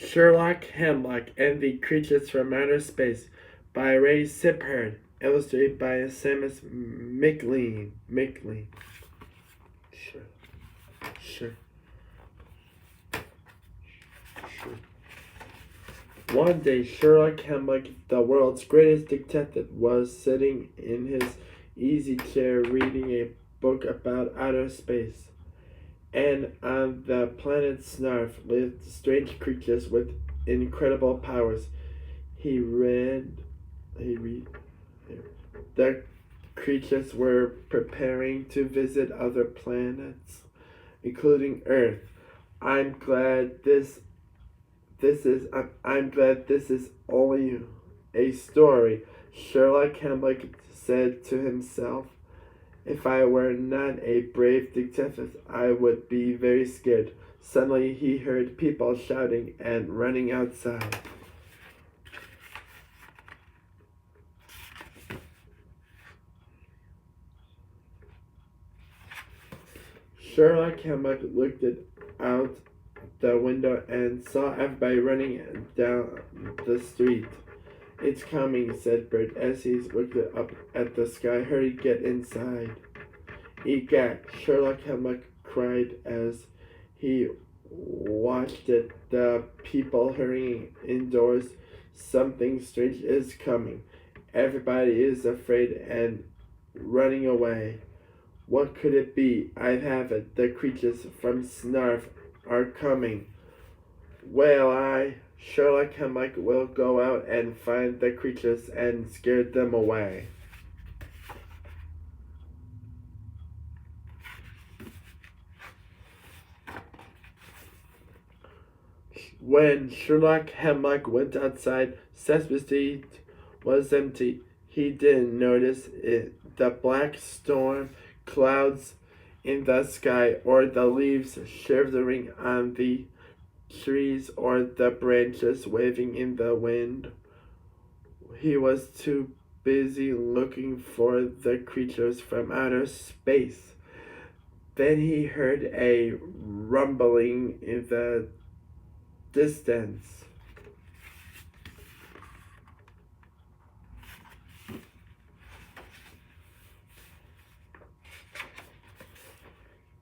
Sherlock, Hemlock, and the Creatures from Outer Space by Ray Sipherd, illustrated by Samus McLean. Sure. Sure. Sure. One day, Sherlock Hemlock, the world's greatest detective, was sitting in his easy chair reading a book about outer space. And on the planet Snarf lived strange creatures with incredible powers. He read. The creatures were preparing to visit other planets, including Earth. I'm glad this is only a story, Sherlock Hemlock said to himself. If I were not a brave detective, I would be very scared. Suddenly he heard people shouting and running outside. Sherlock Hemlock looked out the window and saw everybody running down the street. It's coming, said Bert as he looked up at the sky. Hurry, get inside. Egad, Sherlock Hemlock cried as he watched the people hurrying indoors. Something strange is coming. Everybody is afraid and running away. What could it be? I have it. The creatures from Snarf are coming. Well, Sherlock Hemlock, will go out and find the creatures and scare them away. When Sherlock Hemlock went outside, Sesame Street was empty. He didn't notice it, the black storm clouds in the sky, or the leaves shivering on the trees, or the branches waving in the wind. He was too busy looking for the creatures from outer space. Then he heard a rumbling in the distance.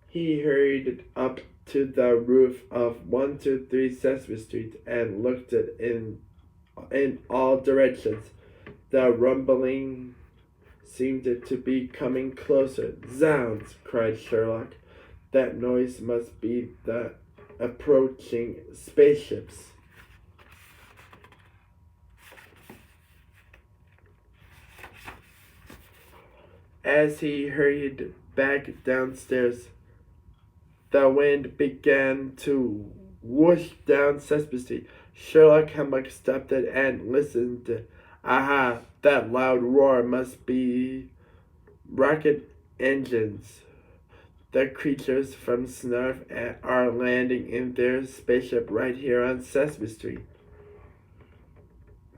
He hurried up to the roof of 123 Sesame Street and looked in all directions. The rumbling seemed to be coming closer. Zounds, cried Sherlock. That noise must be the approaching spaceships. As he hurried back downstairs, the wind began to whoosh down Sesame Street. Sherlock Hemlock stopped it and listened. Aha, that loud roar must be rocket engines. The creatures from Snarf are landing in their spaceship right here on Sesame Street.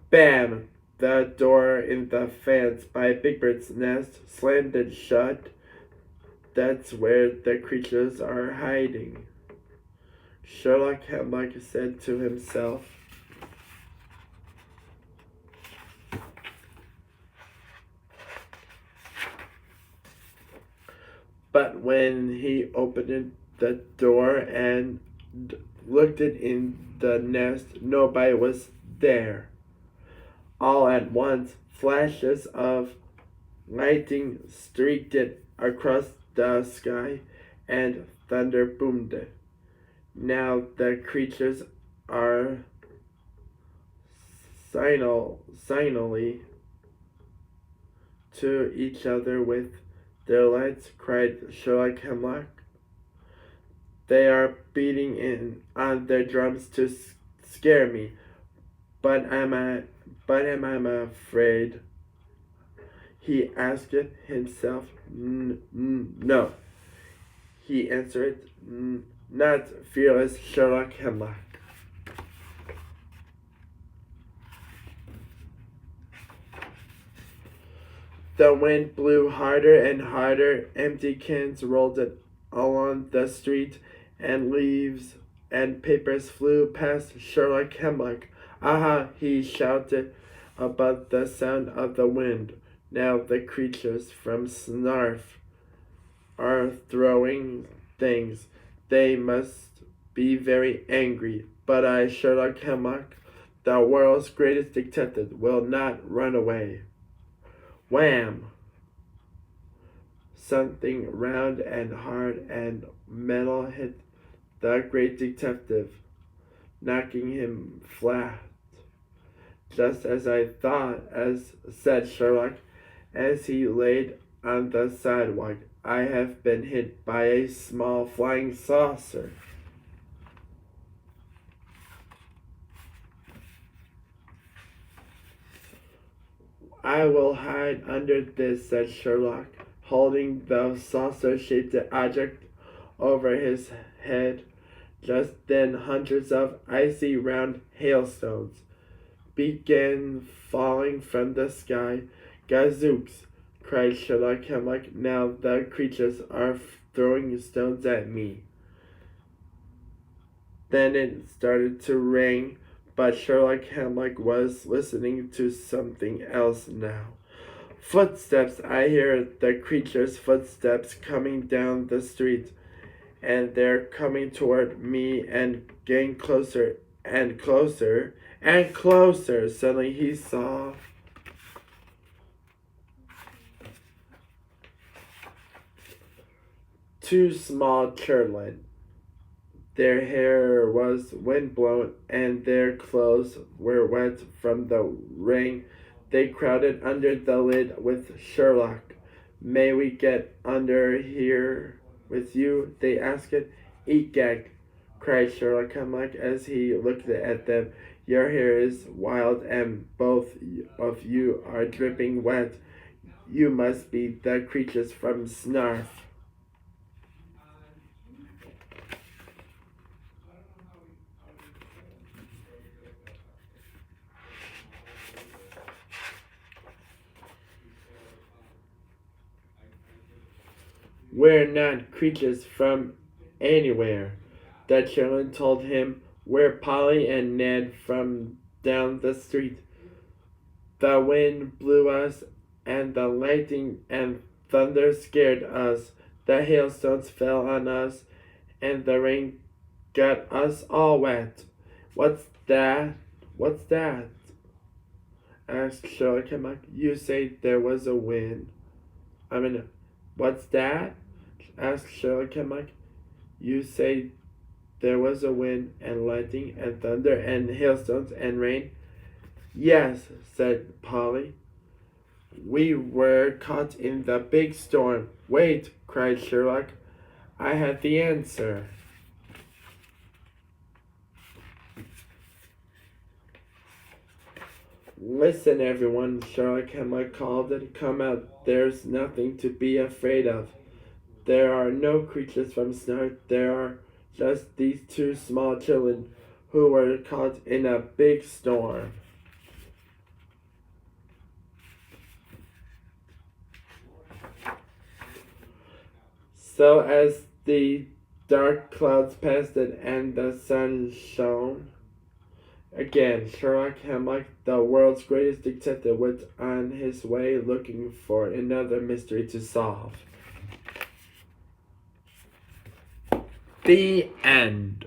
Bam! The door in the fence by Big Bird's nest slammed shut. That's where the creatures are hiding, Sherlock Hemlock said to himself. But when he opened the door and looked in the nest, nobody was there. All at once, flashes of lightning streaked it across the sky, and thunder boomed. Now the creatures are signally to each other with their lights, cried Sherlock Hemlock. They are beating in on their drums to scare me, but am I afraid? He asked himself. No, he answered, not fearless Sherlock Hemlock. The wind blew harder and harder. Empty cans rolled along the street, and leaves and papers flew past Sherlock Hemlock. Aha! He shouted above the sound of the wind. Now the creatures from Snarf are throwing things. They must be very angry. But I, Sherlock Hemlock, the world's greatest detective, will not run away. Wham! Something round and hard and metal hit the great detective, knocking him flat. Just as I thought, said Sherlock, as he laid on the sidewalk. I have been hit by a small flying saucer. I will hide under this, said Sherlock, holding the saucer-shaped object over his head. Just then hundreds of icy round hailstones began falling from the sky. Gazooks, cried Sherlock Hemlock, now the creatures are throwing stones at me. Then it started to rain, but Sherlock Hemlock was listening to something else now. Footsteps, I hear the creatures' footsteps coming down the street, and they're coming toward me and getting closer and closer and closer. Suddenly he saw two small children. Their hair was windblown and their clothes were wet from the rain. They crowded under the lid with Sherlock. May we get under here with you? They asked. Egad, cried Sherlock Hemlock as he looked at them. Your hair is wild and both of you are dripping wet. You must be the creatures from Snarf. We're not creatures from anywhere. The children told him. We're Polly and Ned from down the street. The wind blew us, and the lightning and thunder scared us. The hailstones fell on us, and the rain got us all wet. What's that? What's that? Asked Sherlock Hemlock. You say there was a wind. What's that? Asked Sherlock Hemlock. You say there was a wind and lightning and thunder and hailstones and rain? Yes, said Polly. We were caught in the big storm. Wait, cried Sherlock. I had the answer. Listen, everyone, Sherlock Hemlock called. Come out. There's nothing to be afraid of. There are no creatures from Snarf. There are just these two small children who were caught in a big storm. So as the dark clouds passed and the sun shone, again, Sherlock Hemlock, the world's greatest detective, went on his way looking for another mystery to solve. The end.